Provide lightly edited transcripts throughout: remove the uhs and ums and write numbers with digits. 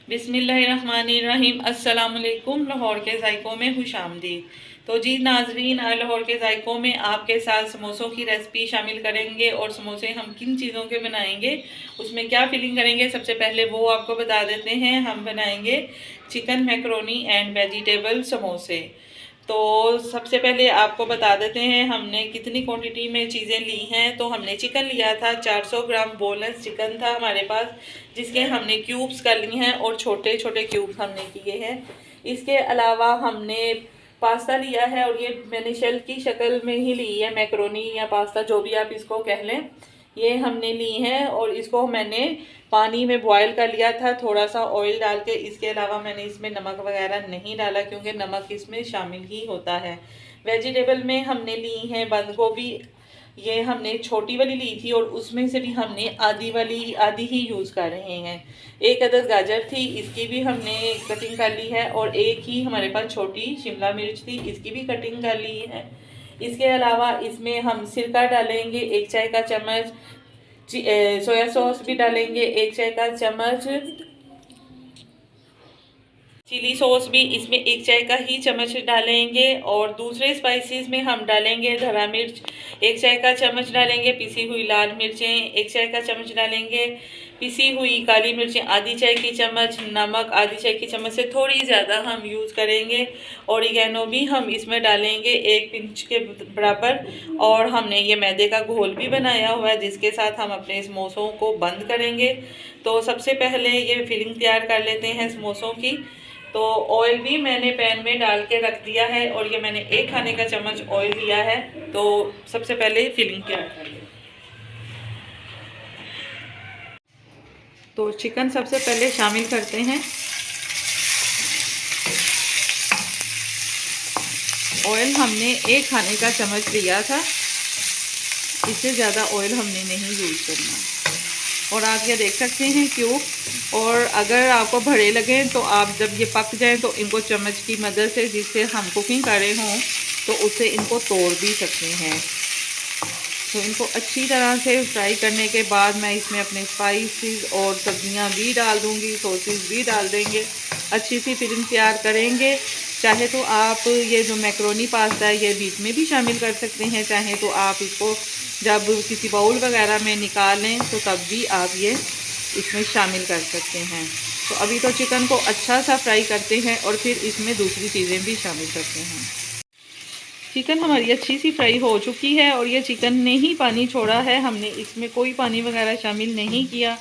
बिस्मिल्लाहिर्रहमानिर्रहीम। अस्सलाम वालेकुम। लाहौर के जायकों में खुशामदीद। तो जी नाजरीन, आज लाहौर के जायकों में आपके साथ समोसों की रेसिपी शामिल करेंगे और समोसे हम किन चीज़ों के बनाएंगे, उसमें क्या फिलिंग करेंगे, सबसे पहले वो आपको बता देते हैं। हम बनाएंगे चिकन मैकरोनी एंड वेजिटेबल समोसे। तो सबसे पहले आपको बता देते हैं हमने कितनी क्वांटिटी में चीज़ें ली हैं। तो हमने चिकन लिया था, 400 ग्राम बोनलेस चिकन था हमारे पास, जिसके हमने क्यूब्स कर लिए हैं और छोटे छोटे क्यूब्स हमने किए हैं। इसके अलावा हमने पास्ता लिया है और ये मैंने शेल की शक्ल में ही ली है, मैक्रोनी या पास्ता जो भी आप इसको कह लें। ये हमने ली हैं और इसको मैंने पानी में बॉयल कर लिया था, थोड़ा सा ऑयल डाल के। इसके अलावा मैंने इसमें नमक वगैरह नहीं डाला क्योंकि नमक इसमें शामिल ही होता है। वेजिटेबल में हमने ली हैं बंद गोभी, ये हमने छोटी वाली ली थी और उसमें से भी हमने आधी ही यूज़ कर रहे हैं। एक अदद गाजर थी, इसकी भी हमने कटिंग कर ली है और एक ही हमारे पास छोटी शिमला मिर्च थी, इसकी भी कटिंग कर ली है। इसके अलावा इसमें हम सिरका डालेंगे 1 चाय का चम्मच, सोया सॉस भी डालेंगे 1 चाय का चम्मच, चिली सॉस भी इसमें 1 चाय का ही चम्मच डालेंगे। और दूसरे स्पाइसेस में हम डालेंगे धरा मिर्च 1 चाय का चम्मच डालेंगे, पिसी हुई लाल मिर्चें 1 चाय का चम्मच डालेंगे, पिसी हुई काली मिर्चें आधी चाय की चम्मच, नमक आधी चाय की चम्मच से थोड़ी ज़्यादा हम यूज़ करेंगे। ऑरिगेनो भी हम इसमें डालेंगे 1 पिंच के बराबर। और हमने ये मैदे का घोल भी बनाया हुआ है जिसके साथ हम अपने समोसों को बंद करेंगे। तो सबसे पहले ये फिलिंग तैयार कर लेते हैं समोसों की। तो ऑयल भी मैंने पैन में डाल के रख दिया है और ये मैंने 1 खाने का चम्मच ऑयल लिया है। तो सबसे पहले फिलिंग तैयार कर लें। तो चिकन सबसे पहले शामिल करते हैं। ऑयल हमने 1 खाने का चम्मच लिया था, इससे ज़्यादा ऑयल हमने नहीं यूज़ करना। और आप ये देख सकते हैं क्यों। और अगर आपको भरे लगें तो आप जब ये पक जाएं तो इनको चम्मच की मदद से, जिससे हम कुकिंग कर रहे हों, तो उससे इनको तोड़ भी सकते हैं। तो इनको अच्छी तरह से फ्राई करने के बाद मैं इसमें अपने स्पाइसेस और सब्जियां भी डाल दूंगी, सॉसेस भी डाल देंगे, अच्छी सी फिलिंग तैयार करेंगे। चाहे तो आप ये जो मैक्रोनी पास्ता है ये बीच में भी शामिल कर सकते हैं, चाहे तो आप इसको जब किसी बाउल वगैरह में निकालें तो तब भी आप ये इसमें शामिल कर सकते हैं। तो अभी तो चिकन को अच्छा सा फ्राई करते हैं और फिर इसमें दूसरी चीज़ें भी शामिल करते हैं। चिकन हमारी अच्छी सी फ्राई हो चुकी है और ये चिकन ने ही पानी छोड़ा है, हमने इसमें कोई पानी वगैरह शामिल नहीं किया।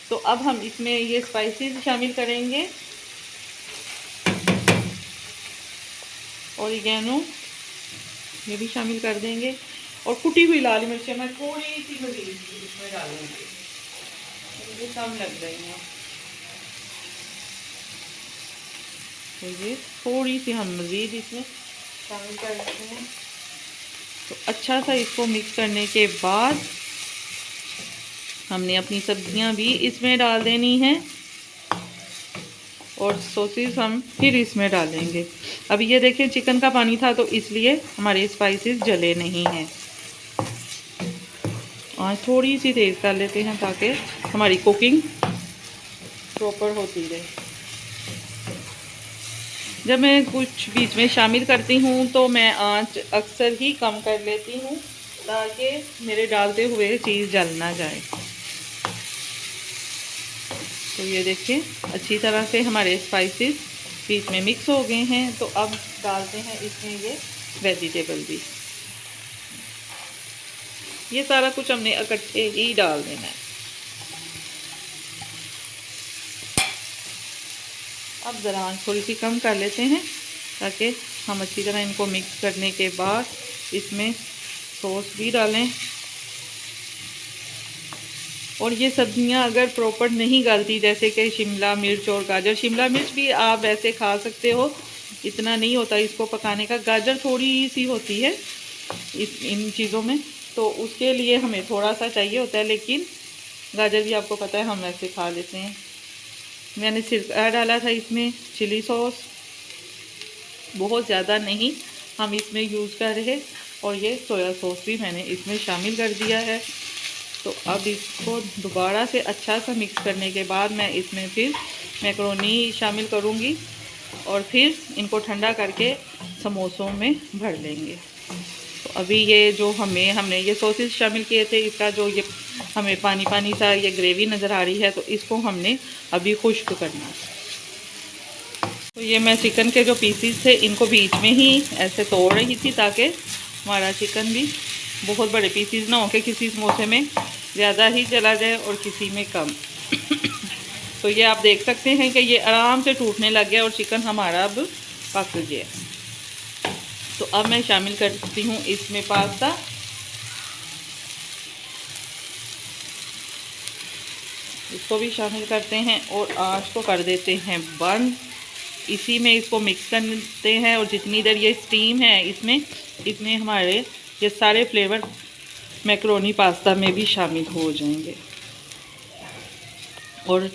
तो अब हम इसमें ये स्पाइसेस शामिल करेंगे, ऑरिगेनो ये भी शामिल कर देंगे और कुटी हुई लाल मिर्चें मैं थोड़ी सी मजीद इसमें डालूंगी, मुझे कम लग रही हैं, तो ये थोड़ी सी हम मज़ीद इसमें शामिल कर देते हैं। तो अच्छा सा इसको मिक्स करने के बाद हमने अपनी सब्जियां भी इसमें डाल देनी है और सॉसेस हम फिर इसमें डालेंगे। अब ये देखें चिकन का पानी था तो इसलिए हमारे स्पाइसेस जले नहीं हैं। और थोड़ी सी तेज़ कर लेते हैं ताकि हमारी कुकिंग प्रॉपर होती रहे। जब मैं कुछ बीच में शामिल करती हूँ तो मैं आंच अक्सर ही कम कर लेती हूँ ताकि मेरे डालते हुए चीज़ जल ना जाए। तो ये देखिए अच्छी तरह से हमारे स्पाइसेस बीच में मिक्स हो गए हैं। तो अब डालते हैं इसमें ये वेजिटेबल भी, ये सारा कुछ हमने इकट्ठे ही डाल देना है। अब ज़रा थोड़ी सी कम कर लेते हैं ताकि हम अच्छी तरह इनको मिक्स करने के बाद इसमें सॉस भी डालें। और ये सब्जियां अगर प्रॉपर नहीं गलती, जैसे कि शिमला मिर्च और गाजर, शिमला मिर्च भी आप वैसे खा सकते हो, इतना नहीं होता इसको पकाने का, गाजर थोड़ी सी होती है इन चीज़ों में, तो उसके लिए हमें थोड़ा सा चाहिए होता है, लेकिन गाजर भी आपको पता है हम वैसे खा लेते हैं। मैंने सिरका डाला था इसमें, चिली सॉस बहुत ज़्यादा नहीं हम इसमें यूज़ कर रहे, और ये सोया सॉस भी मैंने इसमें शामिल कर दिया है। तो अब इसको दोबारा से अच्छा सा मिक्स करने के बाद मैं इसमें फिर मैकरोनी शामिल करूँगी और फिर इनको ठंडा करके समोसों में भर लेंगे। तो अभी ये जो हमने ये सॉसेस शामिल किए थे, इसका जो ये हमें पानी पानी सा ये ग्रेवी नज़र आ रही है, तो इसको हमने अभी खुश्क करना है। तो ये मैं चिकन के जो पीसीस थे इनको बीच में ही ऐसे तोड़ रही थी ताकि हमारा चिकन भी बहुत बड़े पीसीस ना हो कि किसी समोसे में ज़्यादा ही चला जाए और किसी में कम। तो ये आप देख सकते हैं कि ये आराम से टूटने लग गया और चिकन हमारा अब पक गया। तो अब मैं शामिल करती हूँ इसमें पास्ता। इसको भी शामिल करते हैं और आँच को कर देते हैं बंद। इसी में इसको मिक्स करते हैं और जितनी देर ये स्टीम है इसमें हमारे ये सारे फ्लेवर मैकरोनी पास्ता में भी शामिल हो जाएंगे और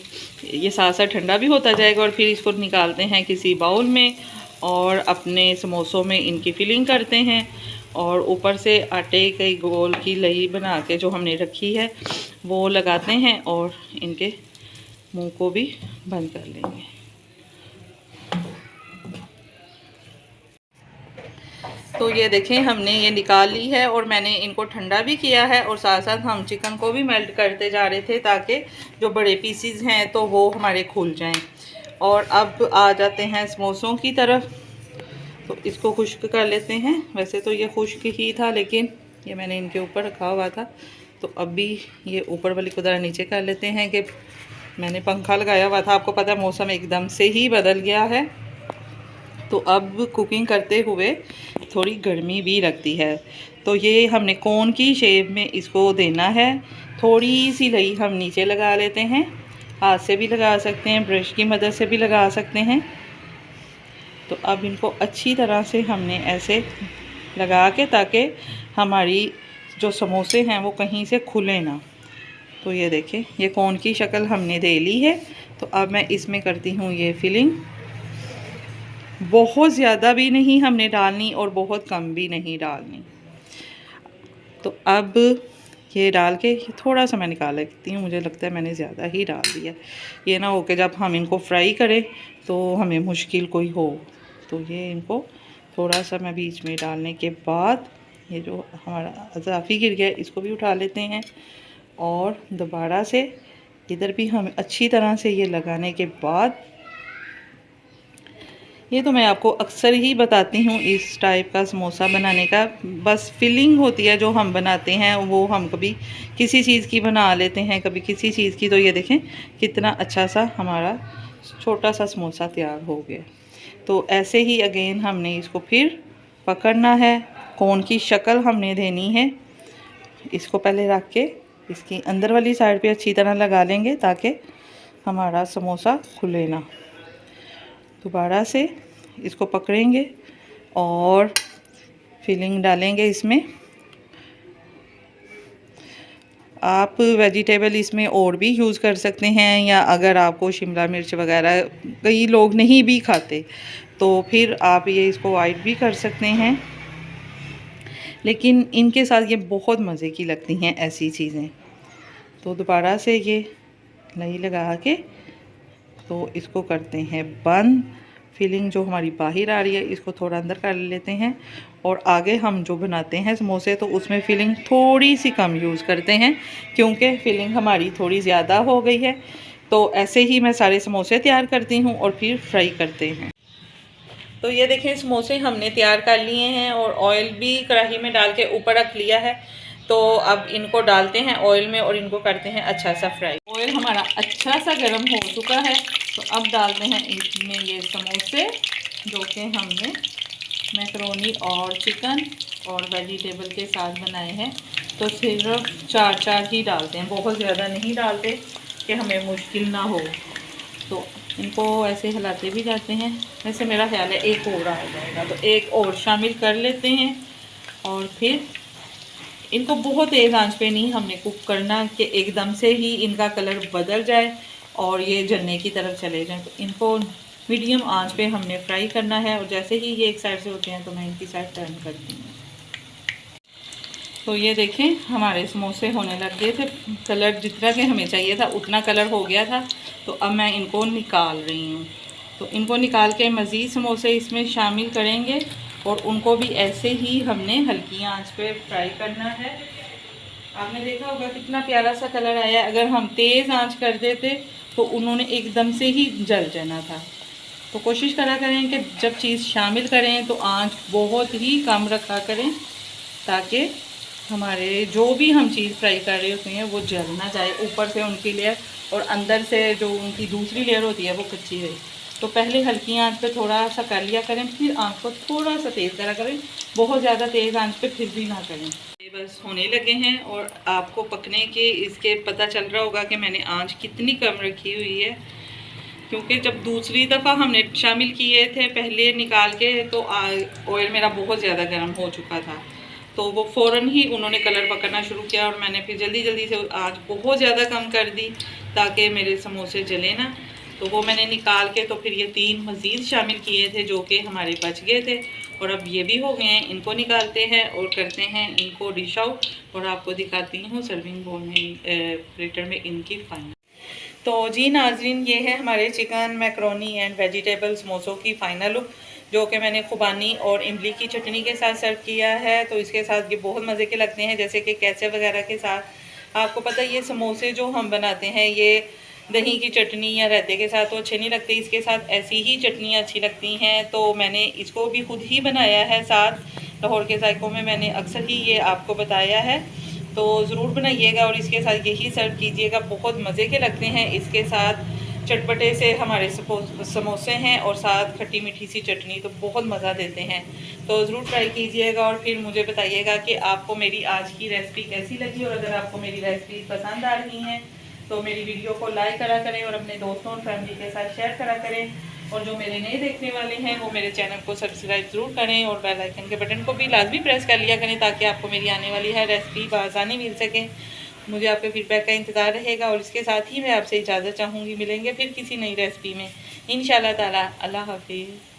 ये साथ साथ ठंडा भी होता जाएगा। और फिर इसको निकालते हैं किसी बाउल में और अपने समोसों में इनकी फिलिंग करते हैं और ऊपर से आटे के गोल की लई बना के जो हमने रखी है वो लगाते हैं और इनके मुंह को भी बंद कर लेंगे। तो ये देखें हमने ये निकाल ली है और मैंने इनको ठंडा भी किया है और साथ साथ हम चिकन को भी मेल्ट करते जा रहे थे ताकि जो बड़े पीसीज हैं तो वो हमारे खुल जाएं। और अब आ जाते हैं समोसों की तरफ। तो इसको खुश्क कर लेते हैं। वैसे तो ये खुश्क ही था लेकिन ये मैंने इनके ऊपर रखा हुआ था, तो अभी ये ऊपर वाली को ज़रा नीचे कर लेते हैं कि मैंने पंखा लगाया हुआ था। आपको पता है मौसम एकदम से ही बदल गया है, तो अब कुकिंग करते हुए थोड़ी गर्मी भी लगती है। तो ये हमने कोन की शेप में इसको देना है। थोड़ी सी लई हम नीचे लगा लेते हैं, हाथ से भी लगा सकते हैं, ब्रश की मदद से भी लगा सकते हैं। तो अब इनको अच्छी तरह से हमने ऐसे लगा के ताकि हमारी जो समोसे हैं वो कहीं से खुले ना। तो ये देखें ये कोन की शक्ल हमने दे ली है। तो अब मैं इसमें करती हूँ ये फिलिंग। बहुत ज़्यादा भी नहीं हमने डालनी और बहुत कम भी नहीं डालनी। तो अब ये डाल के थोड़ा सा मैं निकाल लेती हूँ, मुझे लगता है मैंने ज़्यादा ही डाल दिया। ये ना हो कि जब हम इनको फ्राई करें तो हमें मुश्किल कोई हो। तो ये इनको थोड़ा सा मैं बीच में डालने के बाद ये जो हमारा अज़ाफ़ी गिर गया इसको भी उठा लेते हैं और दोबारा से इधर भी हम अच्छी तरह से ये लगाने के बाद, ये तो मैं आपको अक्सर ही बताती हूँ इस टाइप का समोसा बनाने का, बस फिलिंग होती है जो हम बनाते हैं वो हम कभी किसी चीज़ की बना लेते हैं कभी किसी चीज़ की। तो ये देखें कितना अच्छा सा हमारा छोटा सा समोसा तैयार हो गया। तो ऐसे ही अगेन हमने इसको फिर पकड़ना है, कोन की शक्ल हमने देनी है। इसको पहले रख के इसकी अंदर वाली साइड पे अच्छी तरह लगा लेंगे ताकि हमारा समोसा खुले ना। दोबारा से इसको पकड़ेंगे और फिलिंग डालेंगे इसमें। आप वेजिटेबल इसमें और भी यूज़ कर सकते हैं, या अगर आपको शिमला मिर्च वगैरह कई लोग नहीं भी खाते तो फिर आप ये इसको ऐड भी कर सकते हैं, लेकिन इनके साथ ये बहुत मज़े की लगती हैं ऐसी चीज़ें। तो दोबारा से ये लई लगा के तो इसको करते हैं बंद। फिलिंग जो हमारी बाहर आ रही है इसको थोड़ा अंदर कर लेते हैं और आगे हम जो बनाते हैं समोसे तो उसमें फिलिंग थोड़ी सी कम यूज़ करते हैं क्योंकि फिलिंग हमारी थोड़ी ज़्यादा हो गई है। तो ऐसे ही मैं सारे समोसे तैयार करती हूँ और फिर फ्राई करते हैं। तो ये देखें समोसे हमने तैयार कर लिए हैं और ऑयल भी कढ़ाई में डाल के ऊपर रख लिया है। तो अब इनको डालते हैं ऑयल में और इनको करते हैं अच्छा सा फ्राई। ऑयल हमारा अच्छा सा गर्म हो चुका है, तो अब डालते हैं इसमें ये समोसे जो कि हमने मैकरोनी और चिकन और वेजिटेबल के साथ बनाए हैं। तो सिर्फ 4 ही डालते हैं, बहुत ज़्यादा नहीं डालते कि हमें मुश्किल ना हो। तो इनको ऐसे हिलाते भी जाते हैं। वैसे मेरा ख्याल है एक और आ जाएगा, तो एक और शामिल कर लेते हैं और फिर इनको बहुत तेज़ आंच पे नहीं हमने कुक करना कि एकदम से ही इनका कलर बदल जाए और ये जलने की तरफ चले जाएं। तो इनको मीडियम आंच पे हमने फ्राई करना है और जैसे ही ये एक साइड से होते हैं तो मैं इनकी साइड टर्न करती हूँ। तो ये देखें हमारे समोसे होने लग गए थे, कलर जितना कि हमें चाहिए था उतना कलर हो गया था। तो अब मैं इनको निकाल रही हूँ। तो इनको निकाल के मज़ीद समोसे इसमें शामिल करेंगे और उनको भी ऐसे ही हमने हल्की आंच पे फ्राई करना है। आपने देखा होगा कितना प्यारा सा कलर आया। अगर हम तेज़ आंच कर देते तो उन्होंने एकदम से ही जल जाना था। तो कोशिश करा करें कि जब चीज़ शामिल करें तो आंच बहुत ही कम रखा करें, ताकि हमारे जो भी हम चीज़ फ्राई कर रहे होते हैं वो जल ना जाए, ऊपर से उनकी लेयर और अंदर से जो उनकी दूसरी लेयर होती है वो कच्ची रहे। तो पहले हल्की आंच पे थोड़ा सा कर लिया करें, फिर आंच को थोड़ा सा तेज़ करा करें, बहुत ज़्यादा तेज़ आंच पे फिर भी ना करें। ये बस होने लगे हैं और आपको पकने के इसके पता चल रहा होगा कि मैंने आंच कितनी कम रखी हुई है, क्योंकि जब दूसरी दफ़ा हमने शामिल किए थे पहले निकाल के तो ऑयल मेरा बहुत ज़्यादा गर्म हो चुका था। तो वो फ़ौरन ही उन्होंने कलर पकड़ना शुरू किया और मैंने फिर जल्दी जल्दी से आंच बहुत ज़्यादा कम कर दी ताकि मेरे समोसे जले ना। तो वो मैंने निकाल के तो फिर ये 3 मज़ीद शामिल किए थे जो कि हमारे बच गए थे और अब ये भी हो गए हैं। इनको निकालते हैं और करते हैं इनको डिश आउट और आपको दिखाती हूँ सर्विंग बोल में प्लेटर में इनकी फाइनल। तो जी नाज़रीन, ये है हमारे चिकन मैकरोनी एंड वेजिटेबल समोसों की फ़ाइनल लुक, जो कि मैंने खुबानी और इमली की चटनी के साथ सर्व किया है। तो इसके साथ ये बहुत मज़े के लगते हैं, जैसे कि केचप वगैरह के साथ। आपको पता है ये समोसे जो हम बनाते हैं ये दही की चटनी या रायते के साथ तो अच्छे नहीं लगते, इसके साथ ऐसी ही चटनियाँ अच्छी लगती हैं। तो मैंने इसको भी खुद ही बनाया है, साथ लाहौर के जायकों में मैंने अक्सर ही ये आपको बताया है। तो ज़रूर बनाइएगा और इसके साथ यही सर्व कीजिएगा, बहुत मज़े के लगते हैं। इसके साथ चटपटे से हमारे समोसे हैं और साथ खट्टी मीठी सी चटनी, तो बहुत मज़ा देते हैं। तो ज़रूर ट्राई कीजिएगा और फिर मुझे बताइएगा कि आपको मेरी आज की रेसिपी कैसी लगी। और अगर आपको मेरी रेसिपी पसंद आ रही हैं तो मेरी वीडियो को लाइक करा करें और अपने दोस्तों और फैमिली के साथ शेयर करा करें। और जो मेरे नए देखने वाले हैं वो मेरे चैनल को सब्सक्राइब ज़रूर करें और बेल आइकन के बटन को भी लाजमी प्रेस कर लिया करें ताकि आपको मेरी आने वाली हर रेसिपी बआसानी मिल सके। मुझे आपके फीडबैक का इंतज़ार रहेगा और इसके साथ ही मैं आपसे इजाज़त चाहूँगी। मिलेंगे फिर किसी नई रेसिपी में इंशाअल्लाह ताला। अल्लाह हाफिज़।